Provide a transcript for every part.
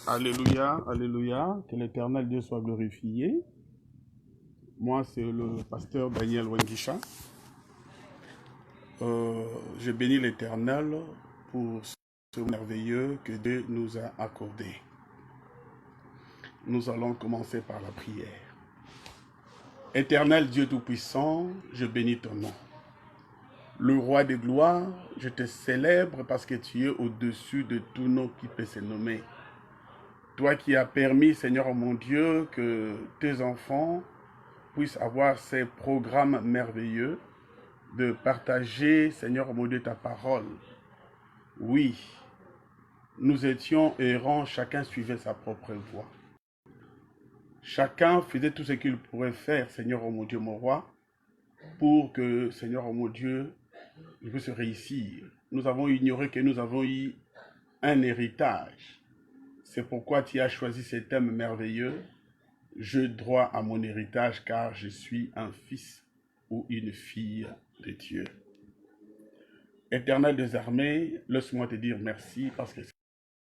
Alléluia, alléluia, que l'Éternel Dieu soit glorifié. Moi, c'est le pasteur Daniel Wengisha. Je bénis l'Éternel pour ce merveilleux que Dieu nous a accordé. Nous allons commencer par la prière. Éternel Dieu Tout-Puissant, je bénis ton nom. Le roi des gloires, je te célèbre parce que tu es au-dessus de tout nom qui peut se nommer. Toi qui as permis, Seigneur mon Dieu, que tes enfants puissent avoir ces programmes merveilleux de partager, Seigneur mon Dieu, ta parole. Oui, nous étions errants, chacun suivait sa propre voie. Chacun faisait tout ce qu'il pourrait faire, Seigneur mon Dieu, mon roi, pour que, Seigneur mon Dieu, il puisse réussir. Nous avons ignoré que nous avons eu un héritage. C'est pourquoi tu as choisi ce thème merveilleux. Je droit à mon héritage car je suis un fils ou une fille de Dieu. Éternel des armées, laisse-moi te dire merci parce que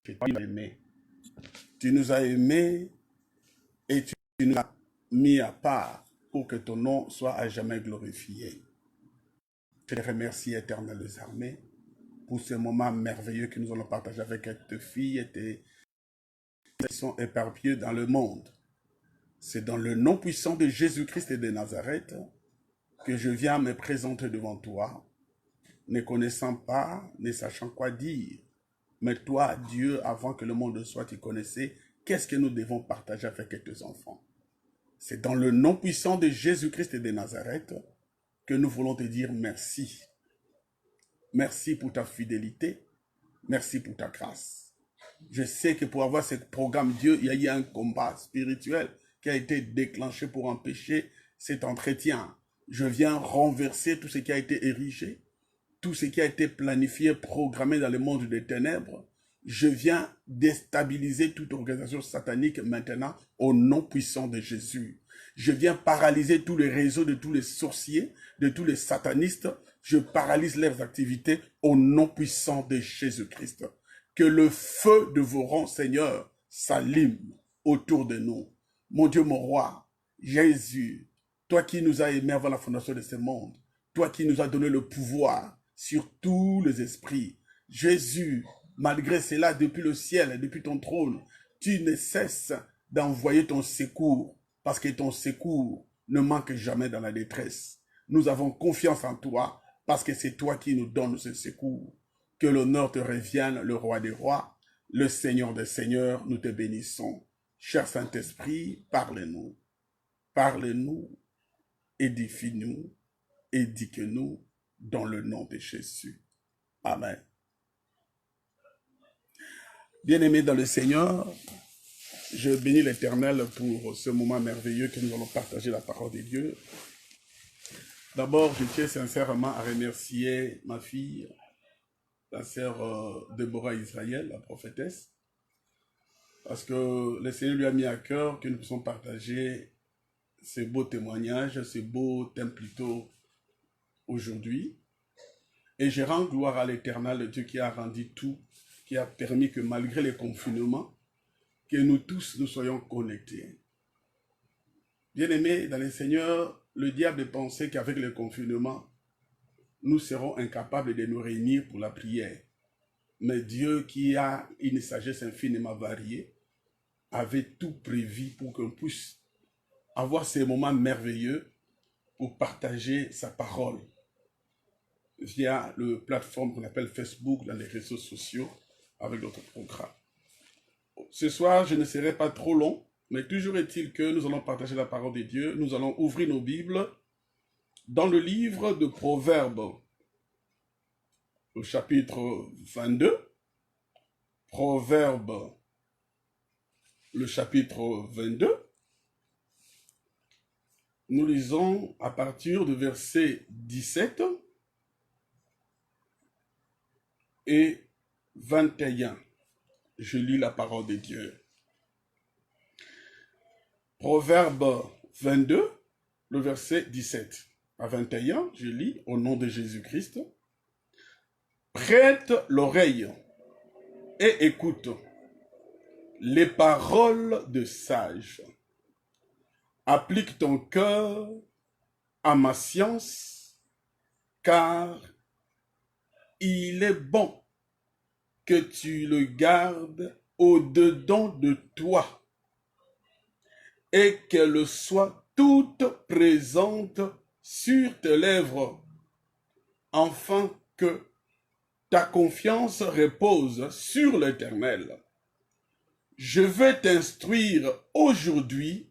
c'est toi qui nous as aimés. Tu nous as aimés et tu nous as mis à part pour que ton nom soit à jamais glorifié. Je te remercie, Éternel des armées, pour ce moment merveilleux que nous allons partager avec tes filles et tes qui sont éparpillées dans le monde. C'est dans le nom puissant de Jésus-Christ et de Nazareth que je viens me présenter devant toi, ne connaissant pas, ne sachant quoi dire. Mais toi, Dieu, avant que le monde soit, tu connaissais, qu'est-ce que nous devons partager avec tes enfants? C'est dans le nom puissant de Jésus-Christ et de Nazareth que nous voulons te dire merci. Merci pour ta fidélité, merci pour ta grâce. Je sais que pour avoir ce programme, Dieu, il y a eu un combat spirituel qui a été déclenché pour empêcher cet entretien. Je viens renverser tout ce qui a été érigé, tout ce qui a été planifié, programmé dans le monde des ténèbres. Je viens déstabiliser toute organisation satanique maintenant au nom puissant de Jésus. Je viens paralyser tous les réseaux de tous les sorciers, de tous les satanistes. Je paralyse leurs activités au nom puissant de Jésus-Christ. Que le feu de vos rangs, Seigneur, s'allume autour de nous. Mon Dieu, mon roi, Jésus, toi qui nous as aimés avant la fondation de ce monde, toi qui nous as donné le pouvoir sur tous les esprits, Jésus, malgré cela, depuis le ciel et depuis ton trône, tu ne cesses d'envoyer ton secours, parce que ton secours ne manque jamais dans la détresse. Nous avons confiance en toi, parce que c'est toi qui nous donnes ce secours. Que l'honneur te revienne, le roi des rois, le Seigneur des seigneurs, nous te bénissons. Cher Saint-Esprit, parle-nous. Parle-nous, édifie-nous, éduque-nous dans le nom de Jésus. Amen. Bien-aimés dans le Seigneur, je bénis l'Éternel pour ce moment merveilleux que nous allons partager la parole de Dieu. D'abord, je tiens sincèrement à remercier ma fille, la sœur Déborah Israël, la prophétesse, parce que le Seigneur lui a mis à cœur que nous puissions partager ces beaux témoignages, ces beaux thèmes plutôt aujourd'hui. Et je rends gloire à l'Éternel, Dieu qui a rendu tout, qui a permis que malgré les confinements, que nous tous nous soyons connectés. Bien-aimés dans le Seigneur, le diable pensait qu'avec le confinement, nous serons incapables de nous réunir pour la prière. Mais Dieu, qui a une sagesse infiniment variée, avait tout prévu pour qu'on puisse avoir ces moments merveilleux pour partager sa parole via le plateforme qu'on appelle Facebook, dans les réseaux sociaux, avec notre programme. Ce soir, je ne serai pas trop long, mais toujours est-il que nous allons partager la parole de Dieu. Nous allons ouvrir nos Bibles dans le livre de Proverbes, au chapitre 22. Proverbes, le chapitre 22. Nous lisons à partir du verset 17 et 21. Je lis la parole de Dieu. Proverbe 22, le verset 17 à 21, je lis au nom de Jésus-Christ. Prête l'oreille et écoute les paroles de sage. Applique ton cœur à ma science, car il est bon que tu le gardes au-dedans de toi et qu'elle soit toute présente sur tes lèvres, afin que ta confiance repose sur l'Éternel. Je vais t'instruire aujourd'hui,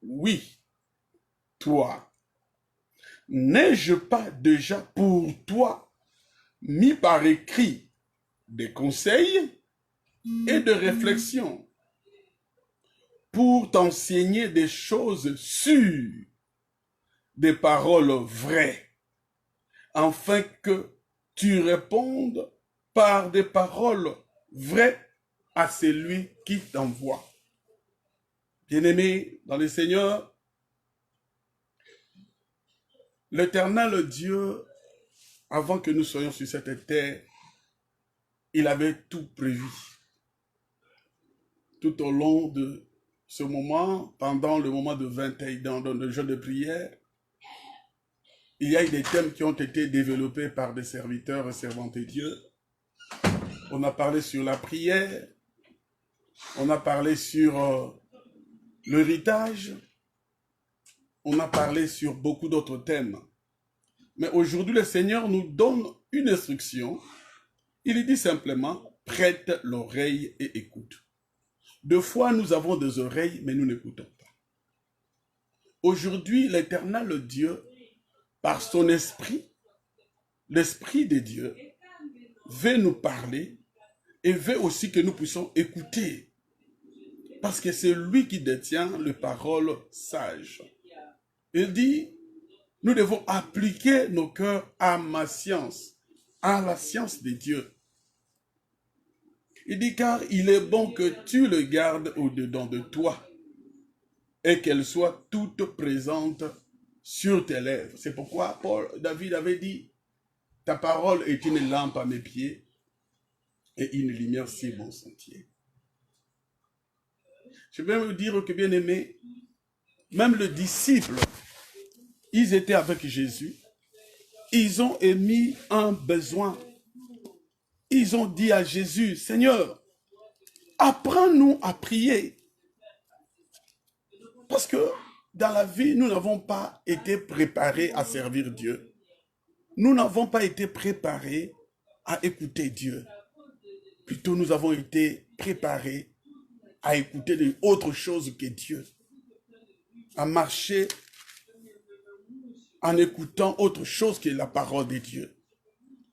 oui, toi. N'ai-je pas déjà pour toi mis par écrit des conseils et de réflexions pour t'enseigner des choses sûres, des paroles vraies, afin que tu répondes par des paroles vraies à celui qui t'envoie. Bien-aimés dans le Seigneur, l'Éternel Dieu, avant que nous soyons sur cette terre, il avait tout prévu. Tout au long de ce moment, pendant le moment de 21 ans, dans le jeûne de prière, il y a eu des thèmes qui ont été développés par des serviteurs et servantes de Dieu. On a parlé sur la prière, on a parlé sur l'héritage, on a parlé sur beaucoup d'autres thèmes. Mais aujourd'hui, le Seigneur nous donne une instruction. Il dit simplement, prête l'oreille et écoute. Deux fois, nous avons des oreilles, mais nous n'écoutons pas. Aujourd'hui, l'Éternel Dieu, par son esprit, l'Esprit de Dieu, veut nous parler et veut aussi que nous puissions écouter. Parce que c'est lui qui détient les paroles sages. Il dit, nous devons appliquer nos cœurs à ma science, à la science de Dieu. Il dit, car il est bon que tu le gardes au-dedans de toi et qu'elle soit toute présente sur tes lèvres. C'est pourquoi David avait dit, ta parole est une lampe à mes pieds et une lumière sur mon sentier. Je vais vous dire que, bien aimé, même les disciples, ils étaient avec Jésus, ils ont émis un besoin. Ils ont dit à Jésus, Seigneur, apprends-nous à prier. Parce que dans la vie, nous n'avons pas été préparés à servir Dieu. Nous n'avons pas été préparés à écouter Dieu. Plutôt, nous avons été préparés à écouter autre chose que Dieu. À marcher en écoutant autre chose que la parole de Dieu.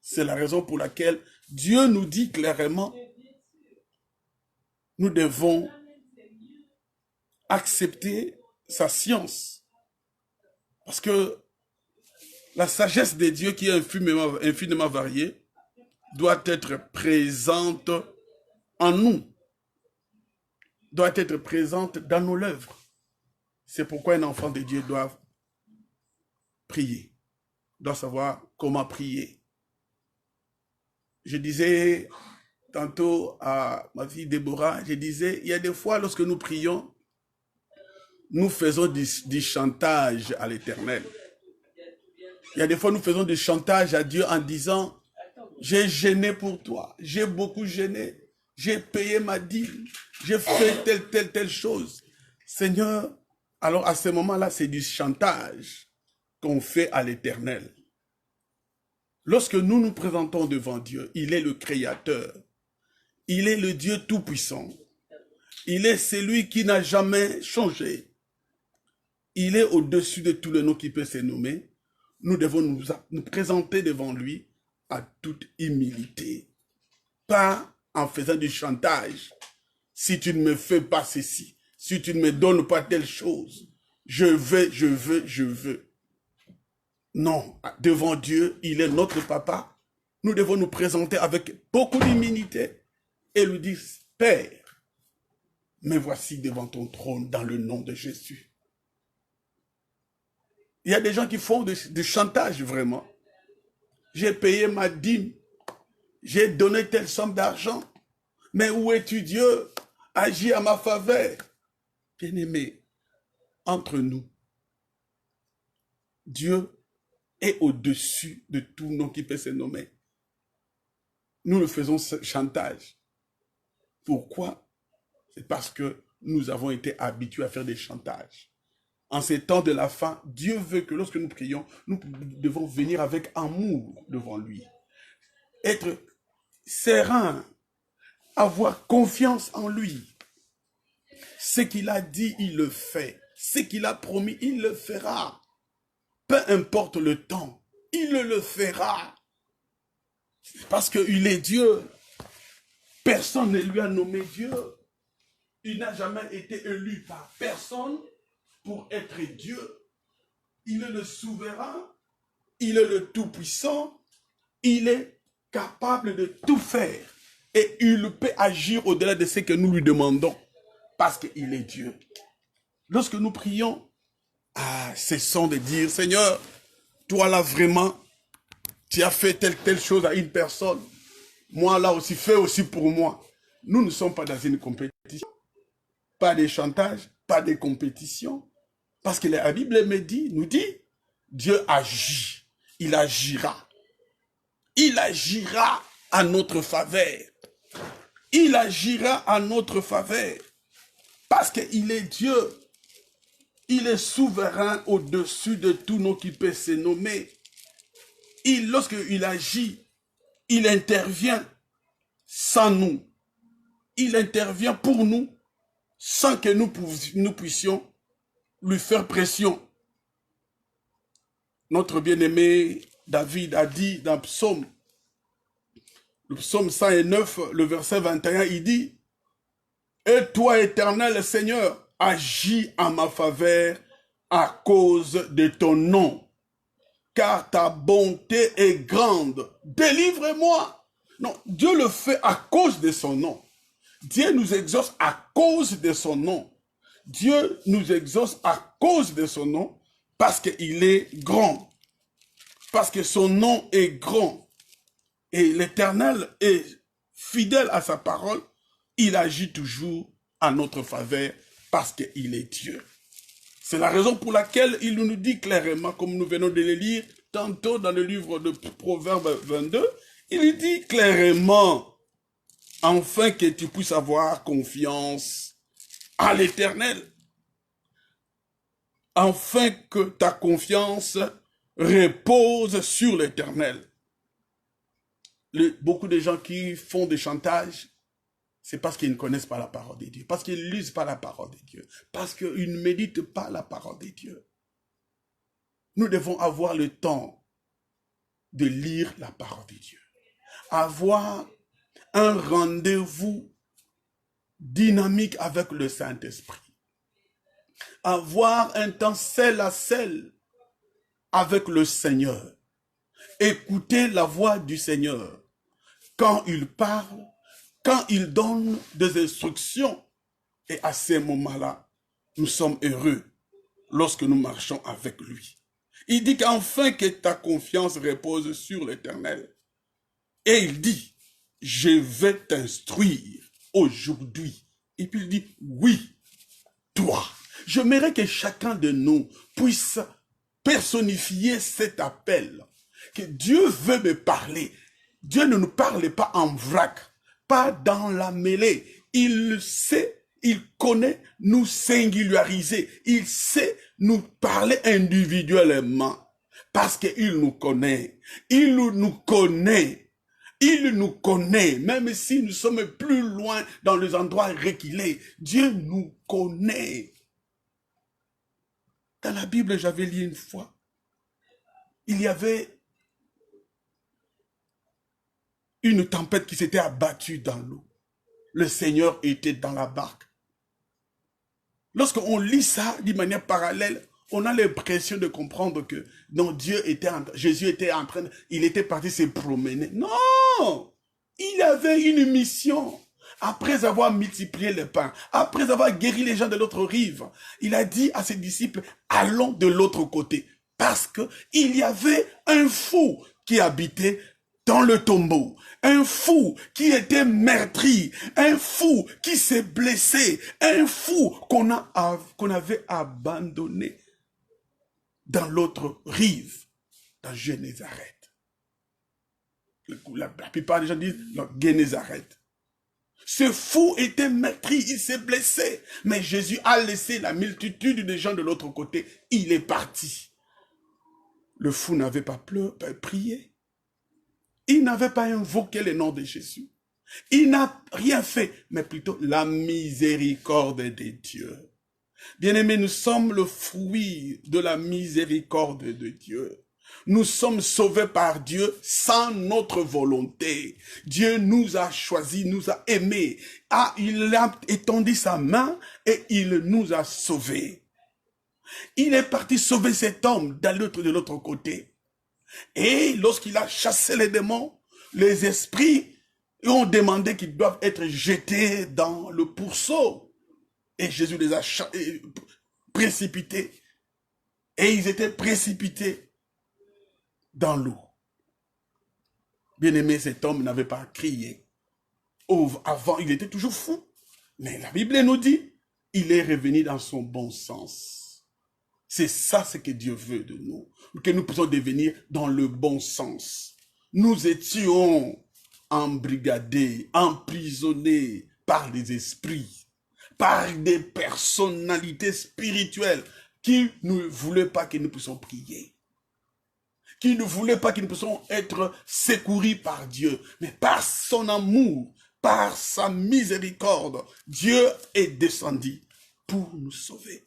C'est la raison pour laquelle Dieu nous dit clairement, nous devons accepter sa science. Parce que la sagesse de Dieu qui est infiniment variée doit être présente en nous, doit être présente dans nos lèvres. C'est pourquoi un enfant de Dieu doit prier, doit savoir comment prier. Je disais tantôt à ma fille Déborah, je disais, il y a des fois lorsque nous prions, nous faisons du chantage à l'Éternel. Il y a des fois nous faisons du chantage à Dieu en disant, j'ai gêné pour toi, j'ai beaucoup gêné, j'ai payé ma dîme, j'ai fait telle chose. Seigneur, alors à ce moment-là, c'est du chantage qu'on fait à l'Éternel. Lorsque nous nous présentons devant Dieu, il est le Créateur. Il est le Dieu Tout-Puissant. Il est celui qui n'a jamais changé. Il est au-dessus de tous les noms qui peut se nommer. Nous devons nous présenter devant lui à toute humilité. Pas en faisant du chantage. Si tu ne me fais pas ceci, si tu ne me donnes pas telle chose, je veux. Non, devant Dieu, il est notre papa. Nous devons nous présenter avec beaucoup d'humilité et lui dire, Père, me voici devant ton trône dans le nom de Jésus. Il y a des gens qui font du chantage vraiment. J'ai payé ma dîme, j'ai donné telle somme d'argent, mais où es-tu Dieu? agit à ma faveur. Bien-aimé, entre nous, Dieu est au-dessus de tout nom qui peut se nommer. Nous le faisons chantage. Pourquoi? C'est parce que nous avons été habitués à faire des chantages. En ces temps de la fin, Dieu veut que lorsque nous prions, nous devons venir avec amour devant lui. Être serein, avoir confiance en lui. Ce qu'il a dit, il le fait. Ce qu'il a promis, il le fera. Peu importe le temps, il le fera. Parce qu'il est Dieu. Personne ne lui a nommé Dieu. Il n'a jamais été élu par personne pour être Dieu. Il est le souverain. Il est le tout-puissant. Il est capable de tout faire. Et il peut agir au-delà de ce que nous lui demandons. Parce qu'il est Dieu. Lorsque nous prions, cessons de dire, Seigneur, toi là vraiment, tu as fait telle chose à une personne. Moi là aussi, fais aussi pour moi. Nous ne sommes pas dans une compétition. Pas de chantage, pas de compétition. Parce que la Bible nous dit, Dieu agit. Il agira. Il agira à notre faveur. Il agira à notre faveur. Parce qu'il est Dieu. Il est souverain au-dessus de tout nom qui peut se nommer. Lorsqu'il agit, il intervient sans nous. Il intervient pour nous sans que nous puissions lui faire pression. Notre bien-aimé David a dit dans le psaume 109, le verset 21, il dit, « Et toi, éternel Seigneur, agis en ma faveur à cause de ton nom, car ta bonté est grande. Délivre-moi. » Non, Dieu le fait à cause de son nom. Dieu nous exauce à cause de son nom. Dieu nous exauce à cause de son nom parce qu'il est grand. Parce que son nom est grand. Et l'Éternel est fidèle à sa parole. Il agit toujours à notre faveur parce qu'il est Dieu. C'est la raison pour laquelle il nous dit clairement, comme nous venons de le lire tantôt dans le livre de Proverbes 22, il dit clairement, afin que tu puisses avoir confiance à l'Éternel, afin que ta confiance repose sur l'Éternel. Beaucoup de gens qui font des chantages, c'est parce qu'ils ne connaissent pas la parole de Dieu, parce qu'ils ne lisent pas la parole de Dieu, parce qu'ils ne méditent pas la parole de Dieu. Nous devons avoir le temps de lire la parole de Dieu, avoir un rendez-vous dynamique avec le Saint-Esprit, avoir un temps seul à seul avec le Seigneur, écouter la voix du Seigneur quand il parle, quand il donne des instructions. Et à ces moments-là, nous sommes heureux lorsque nous marchons avec lui. Il dit qu'enfin que ta confiance repose sur l'Éternel. Et il dit, je vais t'instruire aujourd'hui. Et puis il dit, oui, toi. J'aimerais que chacun de nous puisse personnifier cet appel. Que Dieu veut me parler. Dieu ne nous parle pas en vrac, pas dans la mêlée. Il sait, il connaît nous singulariser. Il sait nous parler individuellement. Parce qu'il nous connaît. Il nous connaît. Il nous connaît. Même si nous sommes plus loin dans les endroits reculés. Dieu nous connaît. Dans la Bible, j'avais lu une fois. Il y avait une tempête qui s'était abattue dans l'eau. Le Seigneur était dans la barque. Lorsqu'on lit ça d'une manière parallèle, on a l'impression de comprendre que non, Jésus était en train, il était parti se promener. Non! Il avait une mission. Après avoir multiplié le pain, après avoir guéri les gens de l'autre rive, il a dit à ses disciples, allons de l'autre côté. Parce qu'il y avait un fou qui habitait dans le tombeau, un fou qui était meurtri, un fou qui s'est blessé, un fou qu'on avait abandonné dans l'autre rive, dans Génézareth. La plupart des gens disent Génézareth. Ce fou était meurtri, il s'est blessé, mais Jésus a laissé la multitude de gens de l'autre côté, il est parti. Le fou n'avait pas prié. Il n'avait pas invoqué le nom de Jésus. Il n'a rien fait, mais plutôt la miséricorde de Dieu. Bien-aimés, nous sommes le fruit de la miséricorde de Dieu. Nous sommes sauvés par Dieu sans notre volonté. Dieu nous a choisis, nous a aimés. Il a étendu sa main et il nous a sauvés. Il est parti sauver cet homme de l'autre côté. Et lorsqu'il a chassé les démons, les esprits ont demandé qu'ils doivent être jetés dans le pourceau. Et Jésus les a précipités. Et ils étaient précipités dans l'eau. Bien-aimé, cet homme n'avait pas crié. Avant, il était toujours fou. Mais la Bible nous dit, il est revenu dans son bon sens. C'est ça ce que Dieu veut de nous, que nous puissions devenir dans le bon sens. Nous étions embrigadés, emprisonnés par des esprits, par des personnalités spirituelles qui ne voulaient pas que nous puissions prier, qui ne voulaient pas que nous puissions être secourus par Dieu, mais par son amour, par sa miséricorde, Dieu est descendu pour nous sauver.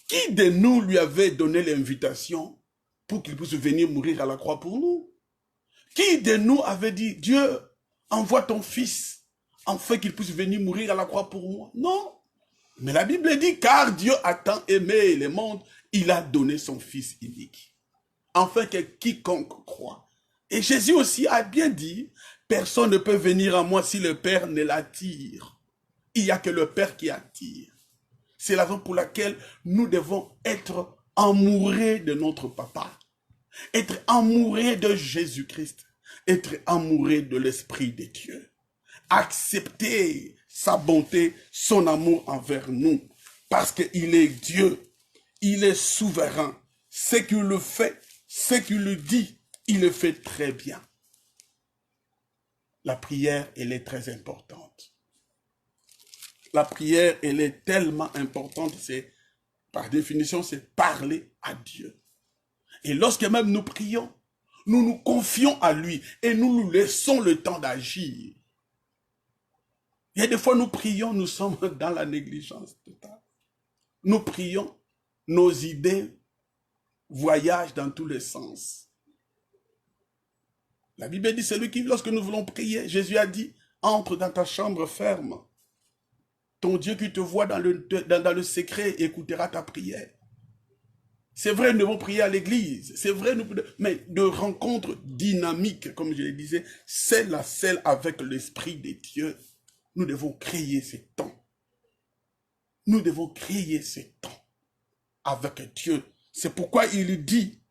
Qui de nous lui avait donné l'invitation pour qu'il puisse venir mourir à la croix pour nous? Qui de nous avait dit, Dieu, envoie ton fils, afin qu'il puisse venir mourir à la croix pour moi? Non. Mais la Bible dit, car Dieu a tant aimé le monde, il a donné son fils unique, afin que quiconque croit. Et Jésus aussi a bien dit, personne ne peut venir à moi si le Père ne l'attire. Il n'y a que le Père qui attire. C'est la raison pour laquelle nous devons être amoureux de notre papa, être amoureux de Jésus-Christ, être amoureux de l'Esprit de Dieu, accepter sa bonté, son amour envers nous, parce qu'il est Dieu, il est souverain. Ce qu'il le fait, ce qu'il le dit, il le fait très bien. La prière, elle est très importante. La prière, elle est tellement importante, c'est, par définition, c'est parler à Dieu. Et lorsque même nous prions, nous nous confions à lui et nous nous laissons le temps d'agir. Il y a des fois, nous prions, nous sommes dans la négligence totale. Nous prions, nos idées voyagent dans tous les sens. La Bible dit, celui qui, lorsque nous voulons prier, Jésus a dit, entre dans ta chambre ferme. Ton Dieu qui te voit dans le secret écoutera ta prière. C'est vrai, nous devons prier à l'église. C'est vrai, mais de rencontres dynamiques, comme je le disais, celle à celle avec l'Esprit de Dieu. Nous devons créer ces temps. Nous devons créer ces temps avec Dieu. C'est pourquoi il dit,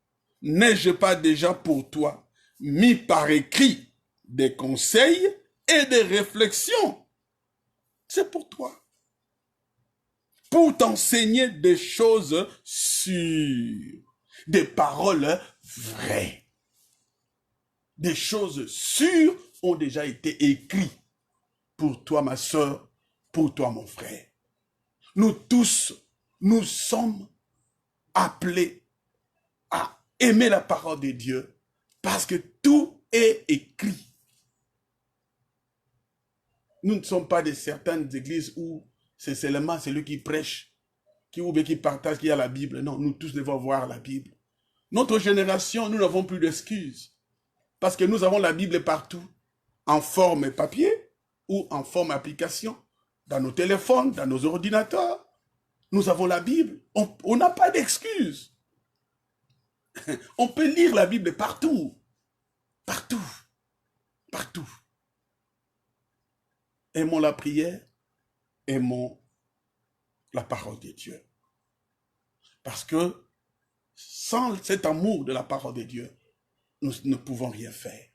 n'ai-je pas déjà pour toi mis par écrit des conseils et des réflexions? C'est pour toi. Pour t'enseigner des choses sûres, des paroles vraies. Des choses sûres ont déjà été écrites pour toi, ma soeur, pour toi, mon frère. Nous tous, nous sommes appelés à aimer la parole de Dieu parce que tout est écrit. Nous ne sommes pas de certaines églises où c'est seulement celui qui prêche, qui partage, qui a la Bible. Non, nous tous devons voir la Bible. Notre génération, nous n'avons plus d'excuses. Parce que nous avons la Bible partout, en forme papier ou en forme application, dans nos téléphones, dans nos ordinateurs. Nous avons la Bible. On n'a pas d'excuses. On peut lire la Bible partout. Partout. Partout. Aimons la prière. Aimons la parole de Dieu. Parce que sans cet amour de la parole de Dieu, nous ne pouvons rien faire.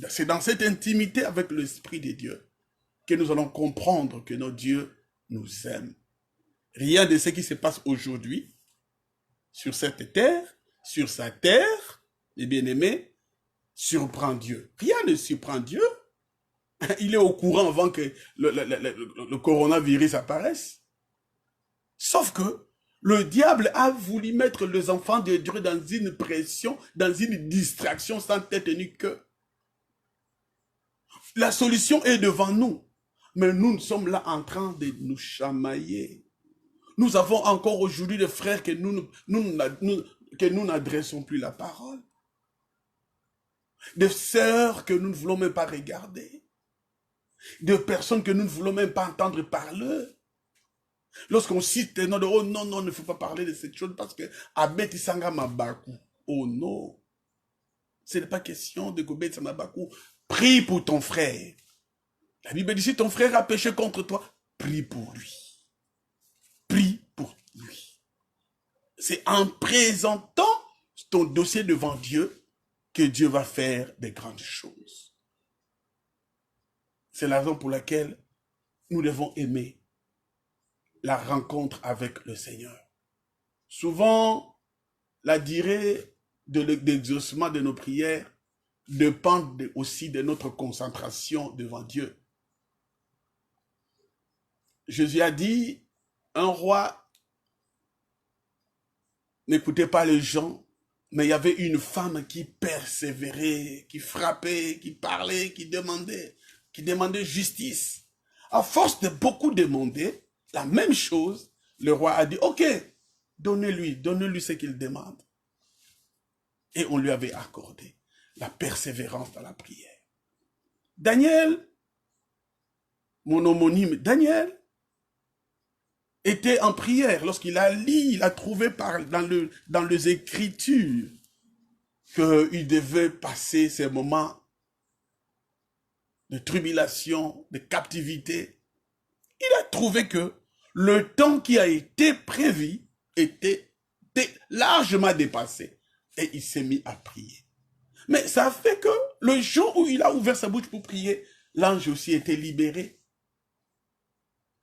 C'est dans cette intimité avec l'Esprit de Dieu que nous allons comprendre que notre Dieu nous aime. Rien de ce qui se passe aujourd'hui sur cette terre, sur sa terre, les bien-aimés, surprend Dieu. Rien ne surprend Dieu. Il est au courant avant que le coronavirus apparaisse. Sauf que le diable a voulu mettre les enfants de Dieu dans une pression, dans une distraction sans tête ni queue. La solution est devant nous. Mais nous sommes là en train de nous chamailler. Nous avons encore aujourd'hui des frères que nous n'adressons plus la parole. Des sœurs que nous ne voulons même pas regarder. Des personnes que nous ne voulons même pas entendre parler. Lorsqu'on cite les noms de « Oh non, non, il ne faut pas parler de cette chose parce que Abet Isanga Mabaku. » Oh non. Ce n'est pas question de Gobet Samabaku. Prie pour ton frère. La Bible dit, si ton frère a péché contre toi, prie pour lui. Prie pour lui. C'est en présentant ton dossier devant Dieu que Dieu va faire des grandes choses. C'est la raison pour laquelle nous devons aimer la rencontre avec le Seigneur. Souvent, la durée de l'exaucement de nos prières dépend aussi de notre concentration devant Dieu. Jésus a dit, un roi n'écoutait pas les gens, mais il y avait une femme qui persévérait, qui frappait, qui parlait, qui demandait justice. À force de beaucoup demander la même chose, le roi a dit, ok, donnez-lui ce qu'il demande. Et on lui avait accordé la persévérance dans la prière. Daniel, mon homonyme Daniel, était en prière lorsqu'il a lu, il a trouvé dans les Écritures qu'il devait passer ces moments de tribulation, de captivité. Il a trouvé que le temps qui a été prévu était largement dépassé et il s'est mis à prier. Mais ça fait que le jour où il a ouvert sa bouche pour prier, l'ange aussi était libéré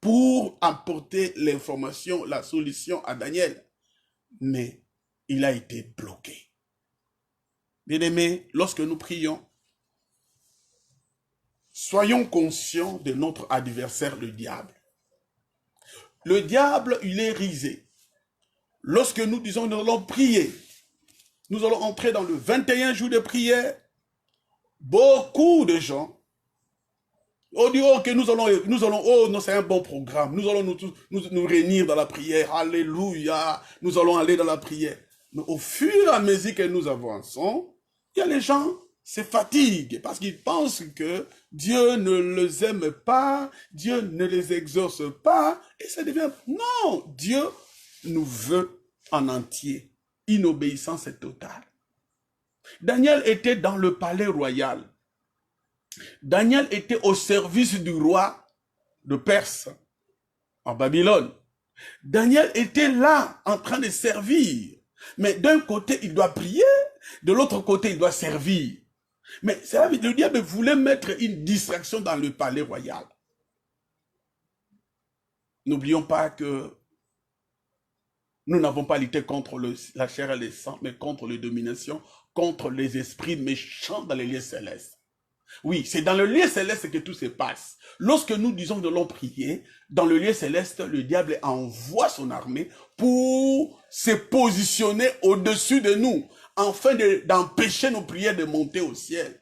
pour apporter l'information, la solution à Daniel. Mais il a été bloqué. Bien-aimés, lorsque nous prions, soyons conscients de notre adversaire, le diable. Le diable, il est risé. Lorsque nous disons nous allons prier, nous allons entrer dans le 21 jours de prière, beaucoup de gens on dit, ok, nous allons, oh non, c'est un bon programme. Nous allons nous réunir dans la prière. Alléluia. Nous allons aller dans la prière. Mais au fur et à mesure que nous avançons, il y a les gens se fatiguent parce qu'ils pensent que Dieu ne les aime pas, Dieu ne les exauce pas. Et ça devient, non, Dieu nous veut en entier. Une obéissance totale. Daniel était dans le palais royal. Daniel était au service du roi de Perse, en Babylone. Daniel était là, en train de servir. Mais d'un côté, il doit prier, de l'autre côté, il doit servir. Mais le diable voulait mettre une distraction dans le palais royal. N'oublions pas que nous n'avons pas lutté contre la chair et le sang, mais contre les dominations, contre les esprits méchants dans les lieux célestes. Oui, c'est dans le lieu céleste que tout se passe. Lorsque nous disons que nous allons prier, dans le lieu céleste, le diable envoie son armée pour se positionner au-dessus de nous, afin d'empêcher nos prières de monter au ciel.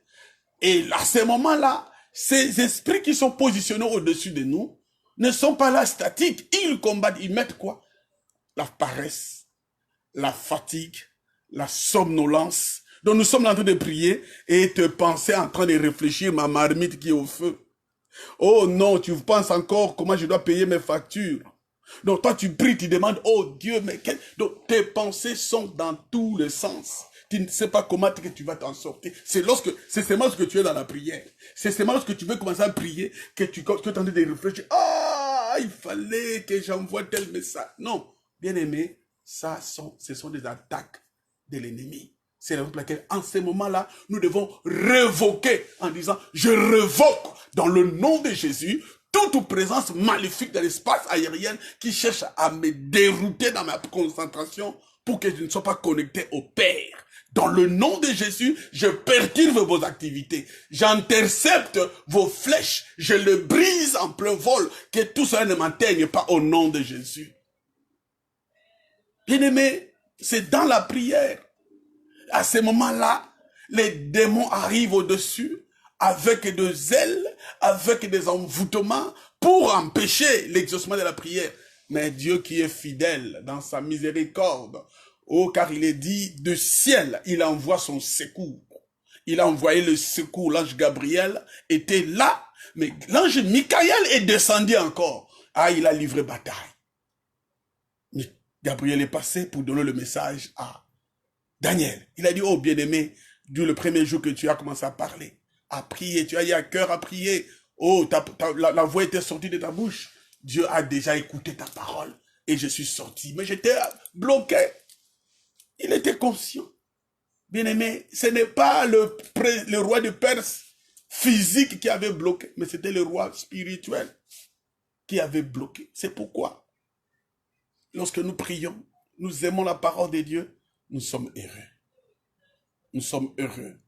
Et à ce moment-là, ces esprits qui sont positionnés au-dessus de nous ne sont pas là statiques. Ils combattent, ils mettent quoi? La paresse, la fatigue, la somnolence. Donc nous sommes en train de prier et te penser en train de réfléchir ma marmite qui est au feu. Oh non, tu penses encore comment je dois payer mes factures. Donc toi tu pries, tu demandes, oh Dieu, mais donc tes pensées sont dans tous les sens. Tu ne sais pas comment tu vas t'en sortir. C'est seulement lorsque tu es dans la prière. C'est seulement lorsque tu veux commencer à prier que tu es en train de réfléchir. Ah, il fallait que j'envoie tel message. Non, bien aimé, ce sont des attaques de l'ennemi. C'est la raison pour laquelle, en ce moment-là, nous devons révoquer en disant, je révoque dans le nom de Jésus toute présence maléfique de l'espace aérien qui cherche à me dérouter dans ma concentration pour que je ne sois pas connecté au Père. Dans le nom de Jésus, je perturbe vos activités. J'intercepte vos flèches. Je le brise en plein vol. Que tout cela ne m'atteigne pas au nom de Jésus. Bien-aimés, c'est dans la prière. À ce moment-là, les démons arrivent au-dessus avec de zèle, avec des envoûtements pour empêcher l'exaucement de la prière. Mais Dieu qui est fidèle dans sa miséricorde, oh, car il est dit, du ciel, il envoie son secours. Il a envoyé le secours, l'ange Gabriel était là, mais l'ange Michael est descendu encore. Ah, il a livré bataille. Mais Gabriel est passé pour donner le message à Daniel. Il a dit, oh bien-aimé, du le premier jour que tu as commencé à parler, à prier, tu as eu à cœur à prier, oh, la voix était sortie de ta bouche. Dieu a déjà écouté ta parole et je suis sorti. Mais j'étais bloqué. Il était conscient. Bien-aimé, ce n'est pas le roi de Perse physique qui avait bloqué, mais c'était le roi spirituel qui avait bloqué. C'est pourquoi, lorsque nous prions, nous aimons la parole de Dieu, nous sommes heureux. Nous sommes heureux.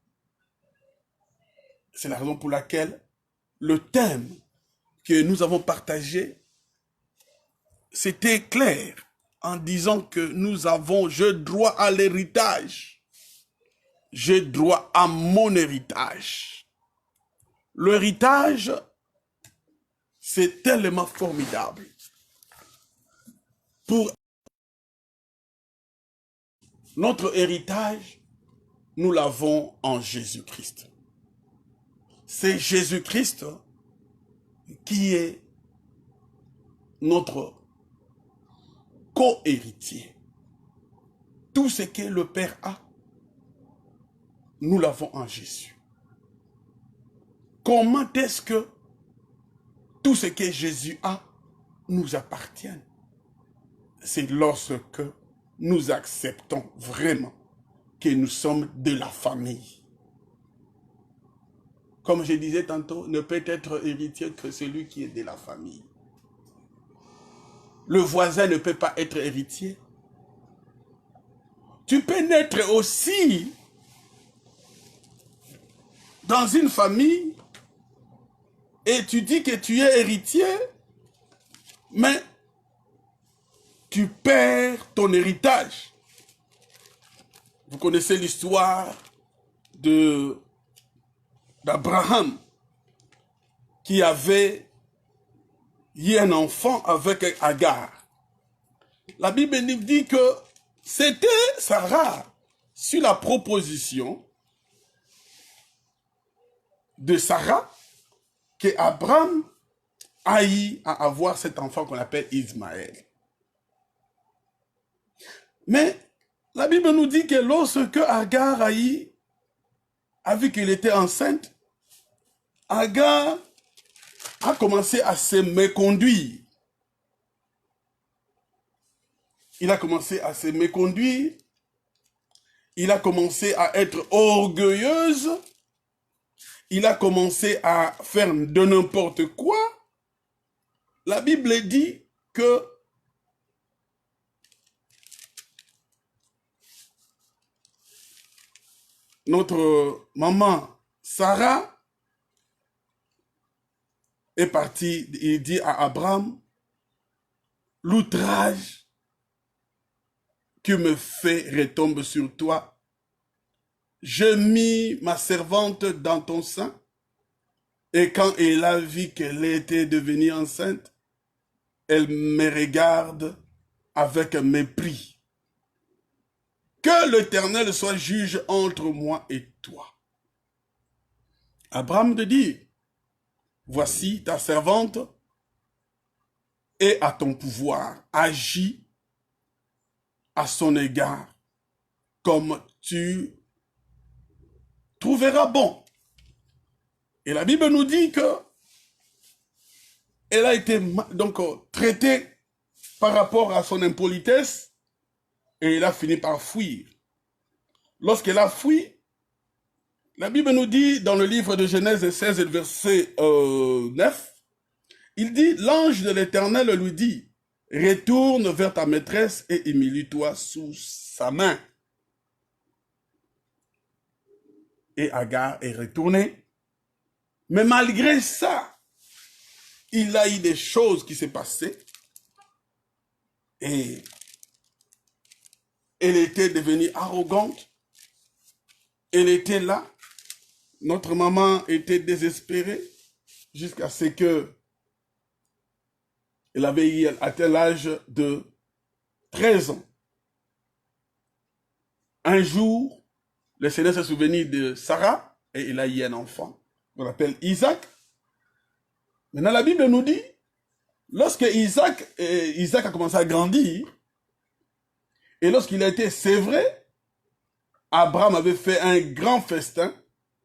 C'est la raison pour laquelle le thème que nous avons partagé, c'était clair en disant que nous avons, j'ai droit à l'héritage. J'ai droit à mon héritage. L'héritage, c'est tellement formidable. Pour notre héritage, nous l'avons en Jésus-Christ. C'est Jésus-Christ qui est notre co-héritier. Tout ce que le Père a, nous l'avons en Jésus. Comment est-ce que tout ce que Jésus a nous appartient? C'est lorsque nous acceptons vraiment que nous sommes de la famille. Comme je disais tantôt, ne peut être héritier que celui qui est de la famille. Le voisin ne peut pas être héritier. Tu peux naître aussi dans une famille et tu dis que tu es héritier, mais tu perds ton héritage. Vous connaissez l'histoire d'Abraham qui avait eu un enfant avec Agar. La Bible nous dit que c'était Sarah sur la proposition de Sarah que Abraham a eu à avoir cet enfant qu'on appelle Ismaël. Mais la Bible nous dit que lorsque Agar a vu qu'elle était enceinte, Agar a commencé à se méconduire. Il a commencé à se méconduire. Il a commencé à être orgueilleuse. Il a commencé à faire de n'importe quoi. La Bible dit que notre maman Sarah est partie, il dit à Abraham, l'outrage que me fait retombe sur toi. Je mis ma servante dans ton sein, et quand elle a vu qu'elle était devenue enceinte, elle me regarde avec mépris. Que l'Éternel soit juge entre moi et toi. Abraham te dit, voici ta servante est à ton pouvoir, agis à son égard comme tu trouveras bon. Et la Bible nous dit que elle a été donc traitée par rapport à son impolitesse et elle a fini par fuir. lorsqu'elle a fui, la Bible nous dit dans le livre de Genèse 16, verset 9, il dit, l'ange de l'Éternel lui dit, retourne vers ta maîtresse et humilie-toi sous sa main. Et Agar est retournée. Mais malgré ça, il a eu des choses qui s'est passées. Et elle était devenue arrogante. Elle était là. Notre maman était désespérée jusqu'à ce que elle avait atteint l'âge de 13 ans. Un jour, le Seigneur s'est souvenu de Sarah et il a eu un enfant qu'on appelle Isaac. Maintenant, la Bible nous dit, lorsque Isaac a commencé à grandir, et lorsqu'il a été sévré, Abraham avait fait un grand festin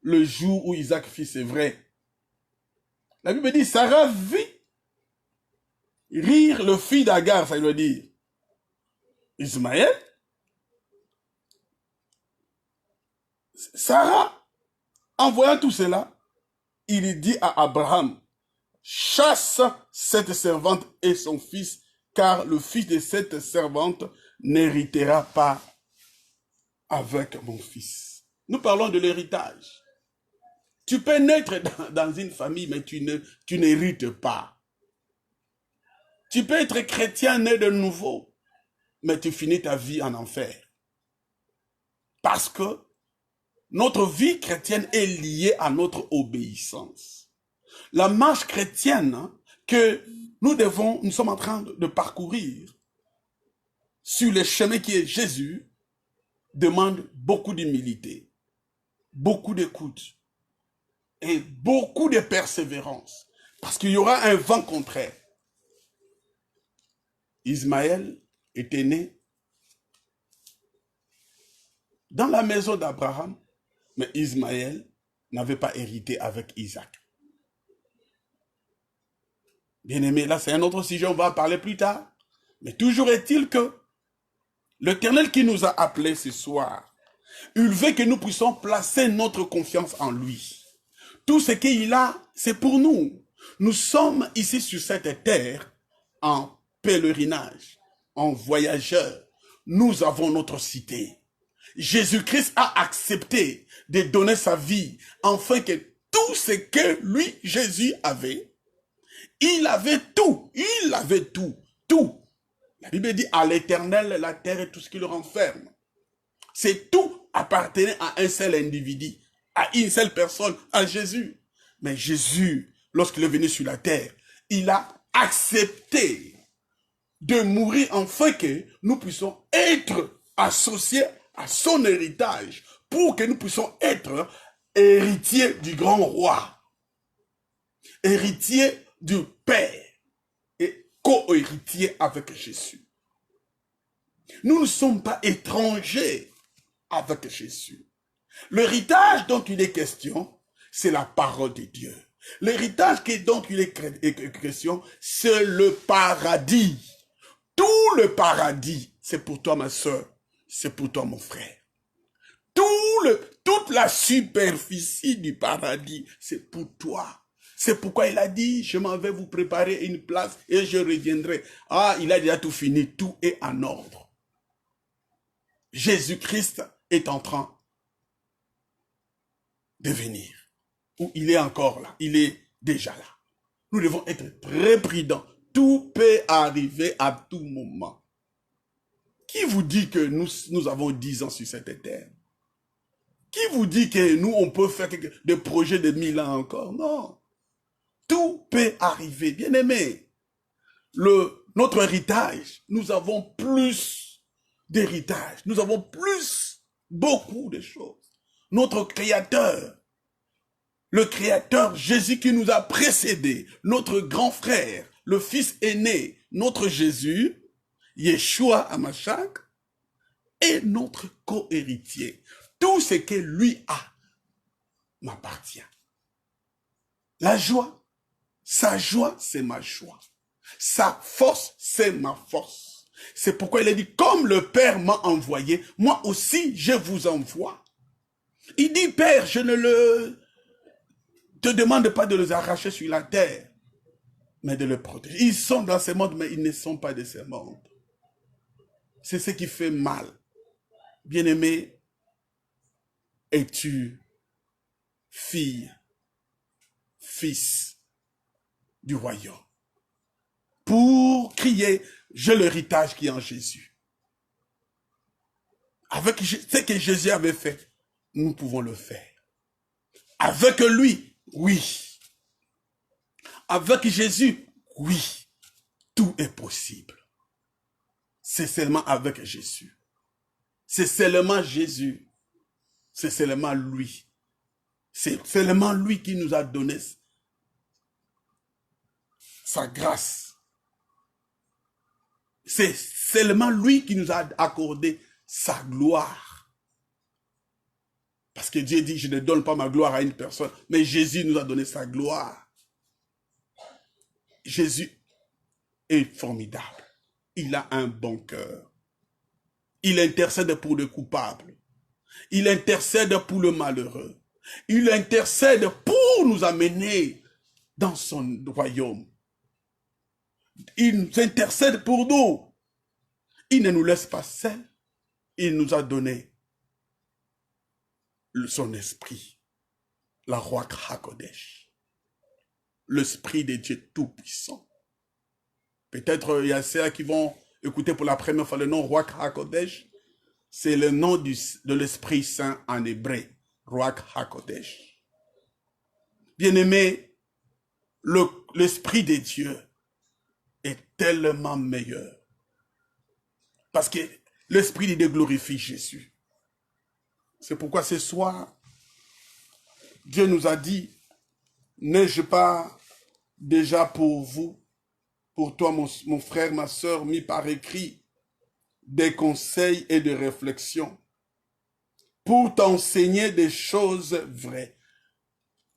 le jour où Isaac fit sévrer. La Bible dit, Sarah vit rire le fils d'Agar, ça veut dire Ismaël. Sarah, en voyant tout cela, il dit à Abraham, chasse cette servante et son fils, car le fils de cette servante n'héritera pas avec mon fils. Nous parlons de l'héritage. Tu peux naître dans une famille, mais tu n'hérites pas. Tu peux être chrétien né de nouveau, mais tu finis ta vie en enfer. Parce que notre vie chrétienne est liée à notre obéissance. La marche chrétienne que nous sommes en train de parcourir sur le chemin qui est Jésus, demande beaucoup d'humilité, beaucoup d'écoute et beaucoup de persévérance. Parce qu'il y aura un vent contraire. Ismaël était né dans la maison d'Abraham, mais Ismaël n'avait pas hérité avec Isaac. Bien aimé, là c'est un autre sujet, on va en parler plus tard. Mais toujours est-il que l'Éternel qui nous a appelés ce soir, il veut que nous puissions placer notre confiance en lui. Tout ce qu'il a, c'est pour nous. Nous sommes ici sur cette terre en pèlerinage, en voyageur. Nous avons notre cité. Jésus-Christ a accepté de donner sa vie afin que tout ce que lui, Jésus, avait, il avait tout, tout. La Bible dit à l'Éternel, la terre et tout ce qui le renferme. C'est tout appartenait à un seul individu, à une seule personne, à Jésus. Mais Jésus, lorsqu'il est venu sur la terre, il a accepté de mourir afin que nous puissions être associés à son héritage, pour que nous puissions être héritiers du grand roi, héritiers du Père et co-héritiers avec Jésus. Nous ne sommes pas étrangers avec Jésus. L'héritage dont il est question, c'est la parole de Dieu. L'héritage dont il est question, c'est le paradis. Tout le paradis, c'est pour toi ma soeur, c'est pour toi mon frère. Toute la superficie du paradis, c'est pour toi. C'est pourquoi il a dit, je m'en vais vous préparer une place et je reviendrai. Ah, il a déjà tout fini, tout est en ordre. Jésus-Christ est en train de venir. Ou il est encore là, il est déjà là. Nous devons être très prudents. Tout peut arriver à tout moment. Qui vous dit que nous avons 10 ans sur cette terre? Qui vous dit que nous, on peut faire des projets de 1000 ans encore? Non. Tout peut arriver. Bien aimé, notre héritage, nous avons plus d'héritage. Nous avons beaucoup de choses. Notre Créateur, le Créateur Jésus qui nous a précédés, notre grand frère, le Fils aîné, notre Jésus, Yeshua Hamashach, est notre co-héritier. Tout ce que lui a m'appartient. La joie, sa joie, c'est ma joie. Sa force, c'est ma force. C'est pourquoi il a dit, comme le Père m'a envoyé, moi aussi je vous envoie. Il dit, Père, je ne te demande pas de les arracher sur la terre, mais de les protéger. Ils sont dans ce monde, mais ils ne sont pas de ce monde. C'est ce qui fait mal. Bien-aimé, es-tu fille, fils du royaume? Pour crier, j'ai l'héritage qui est en Jésus. Avec ce que Jésus avait fait, nous pouvons le faire. Avec lui, oui. Avec Jésus, oui. Tout est possible. C'est seulement avec Jésus. C'est seulement Jésus. C'est seulement lui. C'est seulement lui qui nous a donné sa grâce. C'est seulement lui qui nous a accordé sa gloire. Parce que Dieu dit, je ne donne pas ma gloire à une personne, mais Jésus nous a donné sa gloire. Jésus est formidable. Il a un bon cœur. Il intercède pour le coupable. Il intercède pour le malheureux. Il intercède pour nous amener dans son royaume. Il intercède pour nous. Il ne nous laisse pas seuls. Il nous a donné son esprit, la Roi HaKodesh, l'esprit de Dieu Tout-Puissant. Peut-être il y a ceux qui vont écouter pour la première fois le nom Roi HaKodesh. C'est le nom de l'Esprit Saint en hébreu, Roi HaKodesh. Bien-aimé, l'Esprit de Dieu est tellement meilleur. Parce que l'Esprit de Dieu glorifie Jésus. C'est pourquoi ce soir, Dieu nous a dit, n'ai-je pas déjà pour vous, pour toi mon frère, ma soeur, mis par écrit, des conseils et de réflexions pour t'enseigner des choses vraies.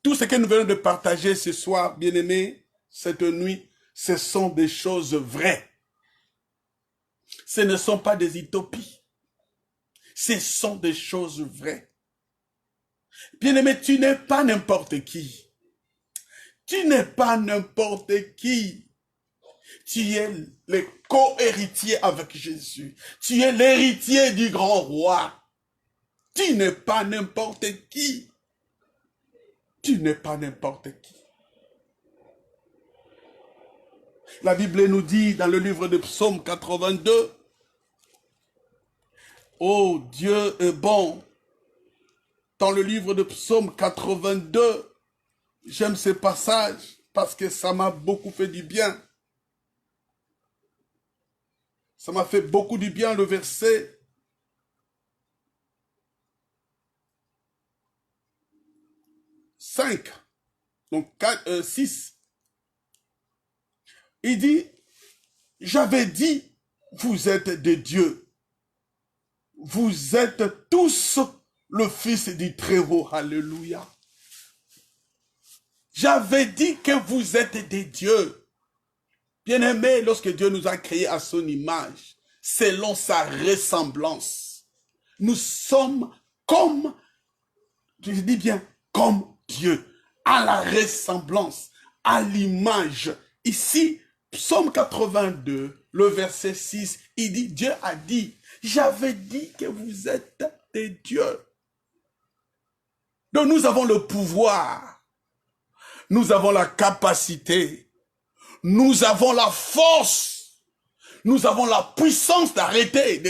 Tout ce que nous venons de partager ce soir, bien-aimés, cette nuit, ce sont des choses vraies. Ce ne sont pas des utopies. Ce sont des choses vraies. Bien-aimé, tu n'es pas n'importe qui. Tu n'es pas n'importe qui. Tu es le co-héritier avec Jésus. Tu es l'héritier du grand roi. Tu n'es pas n'importe qui. Tu n'es pas n'importe qui. La Bible nous dit dans le livre de Psaume 82, « Oh, Dieu est bon ». Dans le livre de Psaume 82, j'aime ce passage parce que ça m'a beaucoup fait du bien. Ça m'a fait beaucoup du bien le verset 5, donc 6. Il dit, j'avais dit, vous êtes des dieux. Vous êtes tous le Fils du Très-Haut. Alléluia. J'avais dit que vous êtes des dieux. Bien-aimés, lorsque Dieu nous a créés à son image, selon sa ressemblance, nous sommes comme, je dis bien, comme Dieu, à la ressemblance, à l'image. Ici, Psaume 82, le verset 6, il dit, Dieu a dit, j'avais dit que vous êtes des dieux. Donc nous avons le pouvoir, nous avons la capacité, nous avons la force, nous avons la puissance d'arrêter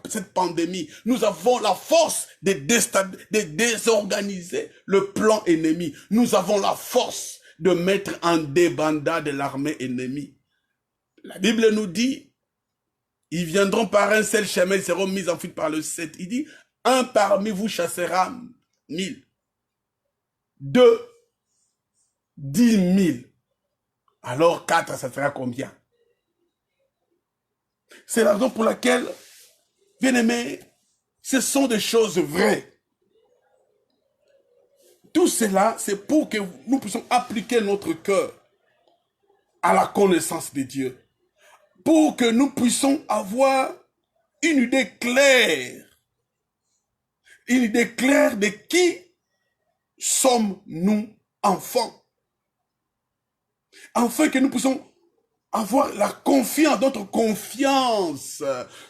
cette pandémie. Nous avons la force de désorganiser le plan ennemi. Nous avons la force de mettre en débandade l'armée ennemie. La Bible nous dit, ils viendront par un seul chemin, ils seront mis en fuite par le 7. Il dit, un parmi vous chassera 1000. 2, 10 000. Alors 4, ça sera combien? C'est la raison pour laquelle, bien aimés, ce sont des choses vraies. Tout cela, c'est pour que nous puissions appliquer notre cœur à la connaissance de Dieu. pour que nous puissions avoir une idée claire de qui sommes-nous enfants, afin que nous puissions avoir la confiance, notre confiance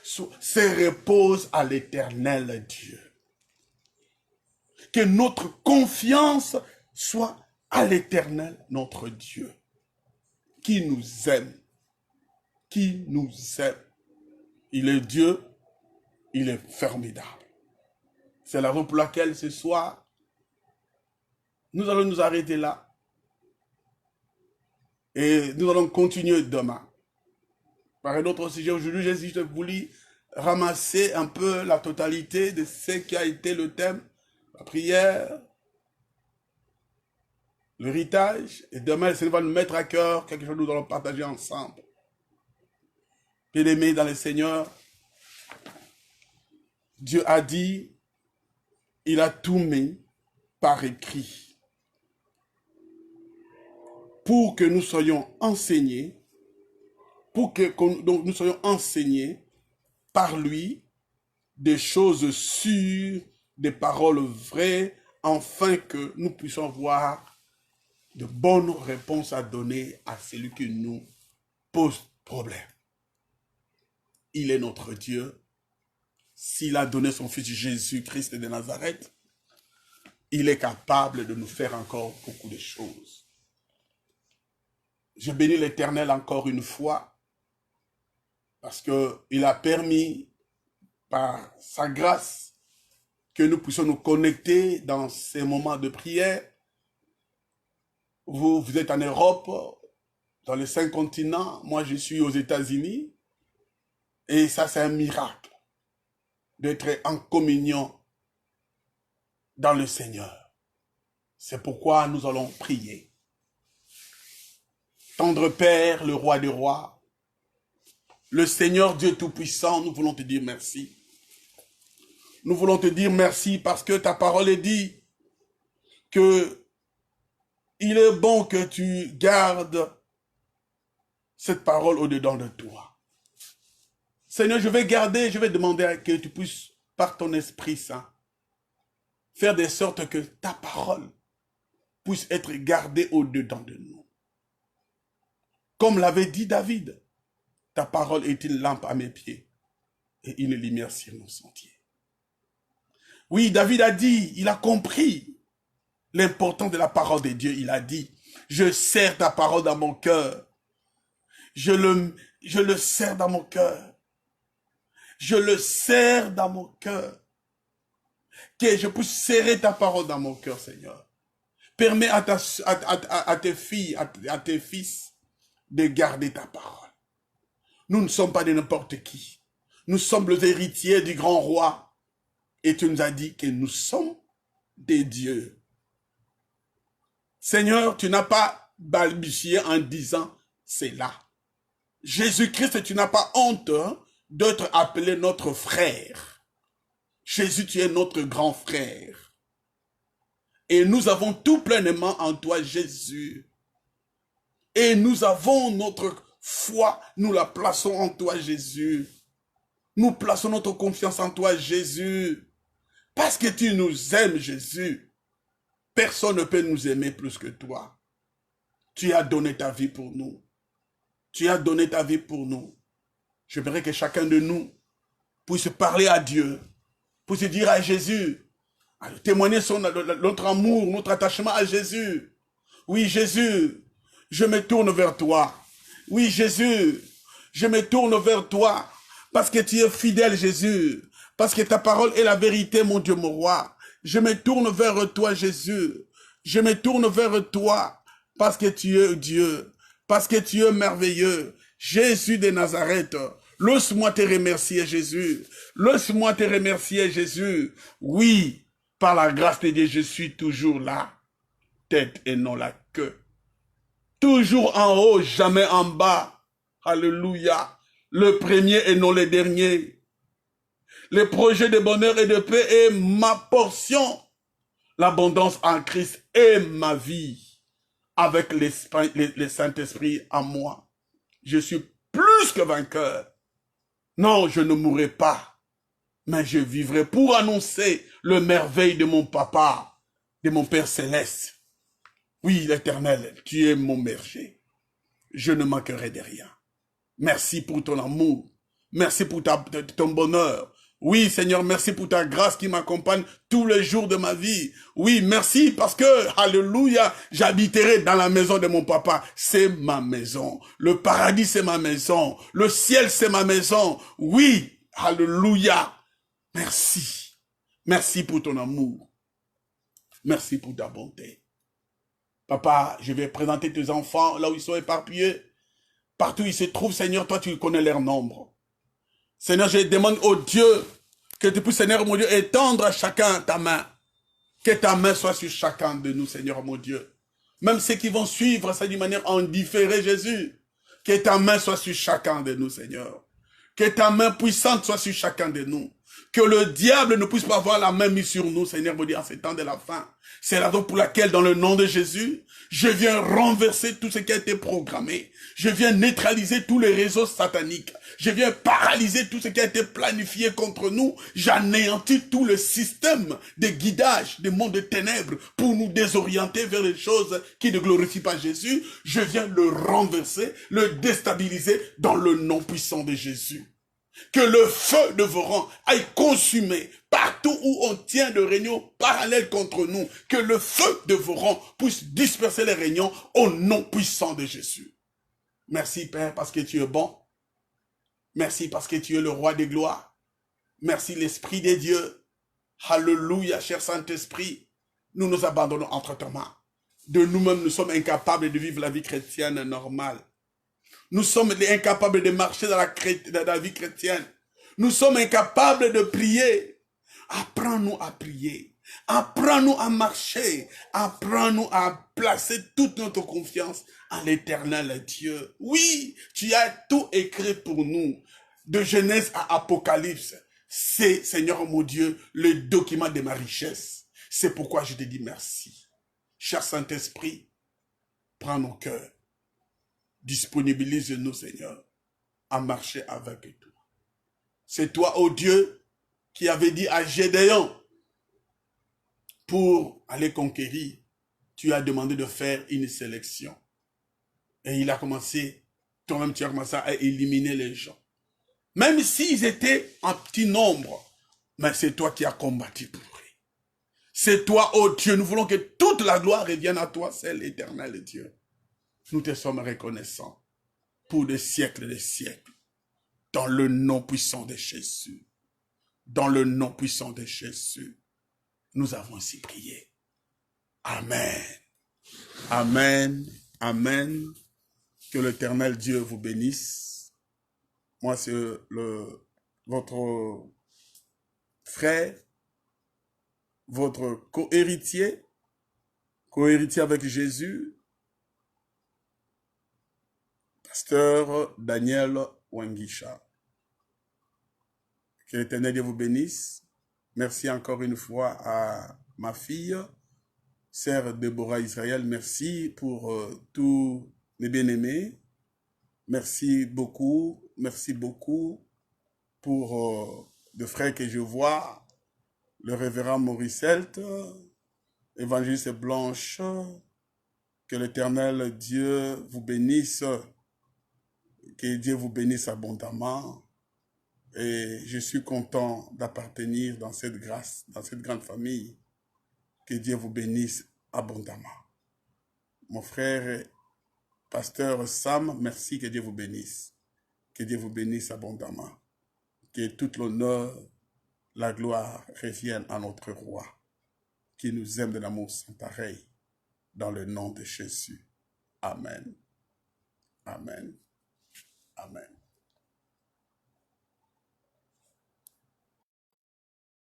se repose à l'Éternel Dieu. Que notre confiance soit à l'Éternel, notre Dieu, qui nous aime, qui nous aime. Il est Dieu, il est formidable. C'est la raison pour laquelle ce soir, nous allons nous arrêter là. Et nous allons continuer demain. Par un autre sujet, aujourd'hui, j'ai juste voulu ramasser un peu la totalité de ce qui a été le thème, la prière, l'héritage. Et demain, le Seigneur va nous mettre à cœur quelque chose que nous allons partager ensemble. Bien-aimés dans le Seigneur, Dieu a dit, il a tout mis par écrit pour que nous soyons enseignés, donc nous soyons enseignés par lui des choses sûres, des paroles vraies, afin que nous puissions avoir de bonnes réponses à donner à celui qui nous pose problème. Il est notre Dieu. S'il a donné son Fils Jésus-Christ de Nazareth, il est capable de nous faire encore beaucoup de choses. Je bénis l'Éternel encore une fois, parce qu'il a permis, par sa grâce, que nous puissions nous connecter dans ces moments de prière. Vous êtes en Europe, dans les 5 continents, moi je suis aux États-Unis, et ça c'est un miracle d'être en communion dans le Seigneur. C'est pourquoi nous allons prier. Tendre Père, le roi des rois, le Seigneur Dieu Tout-Puissant, nous voulons te dire merci. Nous voulons te dire merci parce que ta parole est dit que il est bon que tu gardes cette parole au-dedans de toi. Seigneur, je vais demander à que tu puisses, par ton Esprit Saint, faire de sorte que ta parole puisse être gardée au-dedans de nous. Comme l'avait dit David, ta parole est une lampe à mes pieds et une lumière sur mon sentier. Oui, David a dit, il a compris l'importance de la parole de Dieu. Il a dit, je serre ta parole dans mon cœur. Je le serre dans mon cœur. Je le serre dans mon cœur. Que je puisse serrer ta parole dans mon cœur, Seigneur. Permets à tes filles, à tes fils, de garder ta parole. Nous ne sommes pas de n'importe qui. Nous sommes les héritiers du grand roi. Et tu nous as dit que nous sommes des dieux. Seigneur, tu n'as pas balbutié en disant, c'est là. Jésus-Christ, tu n'as pas honte d'être appelé notre frère. Jésus, tu es notre grand frère. Et nous avons tout pleinement en toi, Jésus. Et nous avons notre foi, nous la plaçons en toi, Jésus. Nous plaçons notre confiance en toi, Jésus. Parce que tu nous aimes, Jésus. Personne ne peut nous aimer plus que toi. Tu as donné ta vie pour nous. Tu as donné ta vie pour nous. J'aimerais que chacun de nous puisse parler à Dieu, puisse dire à Jésus, témoigner notre amour, notre attachement à Jésus. Oui, Jésus, je me tourne vers toi. Oui, Jésus, je me tourne vers toi parce que tu es fidèle, Jésus. Parce que ta parole est la vérité, mon Dieu, mon roi. Je me tourne vers toi, Jésus. Je me tourne vers toi parce que tu es Dieu. Parce que tu es merveilleux. Jésus de Nazareth. Laisse-moi te remercier, Jésus. Laisse-moi te remercier, Jésus. Oui, par la grâce de Dieu, je suis toujours là. Tête et non la queue. Toujours en haut, jamais en bas. Alléluia. Le premier et non le dernier. Le projet de bonheur et de paix est ma portion. L'abondance en Christ est ma vie. Avec le Saint-Esprit en moi. Je suis plus plus que vainqueur. Non, je ne mourrai pas, mais je vivrai pour annoncer le merveille de mon papa, de mon Père céleste. Oui, l'Éternel, tu es mon berger. Je ne manquerai de rien. Merci pour ton amour. Merci pour ton bonheur. Oui, Seigneur, merci pour ta grâce qui m'accompagne tous les jours de ma vie. Oui, merci parce que, alléluia, j'habiterai dans la maison de mon papa. C'est ma maison. Le paradis, c'est ma maison. Le ciel, c'est ma maison. Oui, alléluia. Merci. Merci pour ton amour. Merci pour ta bonté. Papa, je vais présenter tes enfants là où ils sont éparpillés. Partout où ils se trouvent, Seigneur, toi, tu connais leur nombre. Seigneur, je demande au Dieu que tu puisses, Seigneur, mon Dieu, étendre à chacun ta main. Que ta main soit sur chacun de nous, Seigneur, mon Dieu. Même ceux qui vont suivre ça d'une manière en différé, Jésus. Que ta main soit sur chacun de nous, Seigneur. Que ta main puissante soit sur chacun de nous. Que le diable ne puisse pas avoir la main mise sur nous, Seigneur, mon Dieu, en ces temps de la fin. C'est la raison pour laquelle, dans le nom de Jésus, je viens renverser tout ce qui a été programmé. Je viens neutraliser tous les réseaux sataniques. Je viens paralyser tout ce qui a été planifié contre nous. J'anéantis tout le système de guidage des mondes de ténèbres pour nous désorienter vers les choses qui ne glorifient pas Jésus. Je viens le renverser, le déstabiliser dans le nom puissant de Jésus. Que le feu dévorant aille consumer partout où on tient de réunions parallèles contre nous. Que le feu dévorant puisse disperser les réunions au nom puissant de Jésus. Merci Père parce que tu es bon. Merci parce que tu es le roi des gloires. Merci l'Esprit des dieux. Alléluia, cher Saint-Esprit. Nous nous abandonnons entre tes mains. De nous-mêmes, nous sommes incapables de vivre la vie chrétienne normale. Nous sommes incapables de marcher dans la vie chrétienne. Nous sommes incapables de prier. Apprends-nous à prier. Apprends-nous à marcher. Apprends-nous à placer toute notre confiance en l'Éternel Dieu. Oui, tu as tout écrit pour nous. De Genèse à Apocalypse. C'est, Seigneur mon Dieu, le document de ma richesse. C'est pourquoi je te dis merci. Cher Saint-Esprit, prends nos cœurs. Disponibilise-nous, Seigneur, à marcher avec toi. C'est toi, ô Dieu, qui avait dit à Gédéon, pour aller conquérir, tu as demandé de faire une sélection. Et il a commencé, toi-même tu as commencé à éliminer les gens. Même s'ils étaient en petit nombre, mais c'est toi qui as combattu pour eux. C'est toi, ô Dieu, nous voulons que toute la gloire revienne à toi, c'est l'Éternel Dieu. Nous te sommes reconnaissants pour des siècles et des siècles. Dans le nom puissant de Jésus. Dans le nom puissant de Jésus. Nous avons ainsi prié. Amen. Amen. Amen. Que l'Éternel Dieu vous bénisse. Moi, c'est votre frère, votre co-héritier avec Jésus, Pasteur Daniel Wangisha. Que l'Éternel Dieu vous bénisse. Merci encore une fois à ma fille, sœur Déborah Israël. Merci pour tous mes bien-aimés. Merci beaucoup pour le frère que je vois, le révérend Maurice Helt, évangéliste Blanche. Que l'Éternel Dieu vous bénisse. Que Dieu vous bénisse abondamment. Et je suis content d'appartenir dans cette grâce, dans cette grande famille. Que Dieu vous bénisse abondamment. Mon frère, pasteur Sam, merci, que Dieu vous bénisse. Que Dieu vous bénisse abondamment. Que tout l'honneur, la gloire revienne à notre roi, qui nous aime de l'amour sans pareil, dans le nom de Jésus. Amen. Amen. Amen.